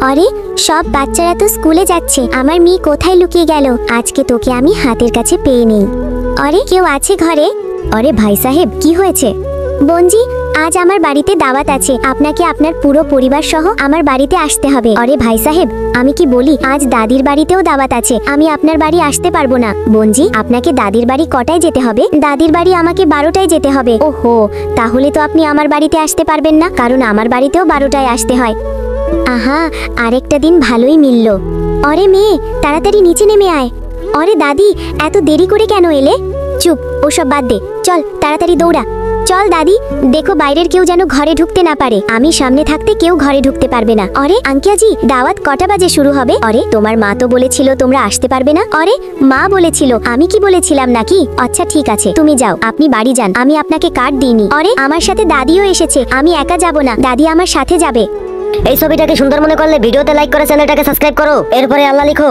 আরে সব বাচ্চারা তো স্কুলে যাচ্ছে, আমার মেয়ে কোথায় লুকিয়ে গেল? আজকে তোকে আমি হাতের কাছে পেয়ে নেই। আরে কেউ আছে ঘরে? আরে ভাই সাহেব, কি হয়েছে? বোনজি, আজ আমার বাড়িতে দাওয়াত আছে, আপনাকে আপনার পুরো পরিবার সহ আমার বাড়িতে আসতে হবে। আরে ভাই সাহেব, আমি কি বলি, আজ দাদির বাড়িতেও দাওয়াত আছে, আমি আপনার বাড়ি আসতে পারবো না। বোনজি, আপনাকে দাদির বাড়ি কটায় যেতে হবে? দাদির বাড়ি আমাকে 12টায় যেতে হবে। ওহো, তাহলে তো আপনি আমার বাড়িতে আসতে পারবেন না, কারণ আমার বাড়িতেও 12টায় আসতে হয়। আহা, আরেকটা দিন ভালোই মিলল। আরে মেয়ে, তাড়াতাড়ি নিচে নেমে আয়। আরে দাদি, এত দেরি করে কেন এলে? চুপ, ওসব বাদ দে, চল তাড়াতাড়ি দৌড়া। চল দাদি, দেখো বাইরের কেউ যেন ঘরে ঢুকতে না পারে, আমি সামনে থাকতে কেউ ঘরে ঢুকতে পারবে না। আরে আঙ্কিয়াজি, দাওয়াত কটা বাজে শুরু হবে? আরে তোমার মা তো বলেছিল তোমরা আসতে পারবে না। আরে মা বলেছিল, আমি কি বলেছিলাম নাকি? আচ্ছা ঠিক আছে, তুমি যাও, আপনি বাড়ি যান, আমি আপনাকে কার্ড দিইনি। আরে আমার সাথে দাদিও এসেছে, আমি একা যাব না, দাদি আমার সাথে যাবে। এই ছবিটাকে সুন্দর মনে করলে ভিডিওতে লাইক করে চ্যানেলটাকে সাবস্ক্রাইব করো, এরপরে আল্লাহ লিখো।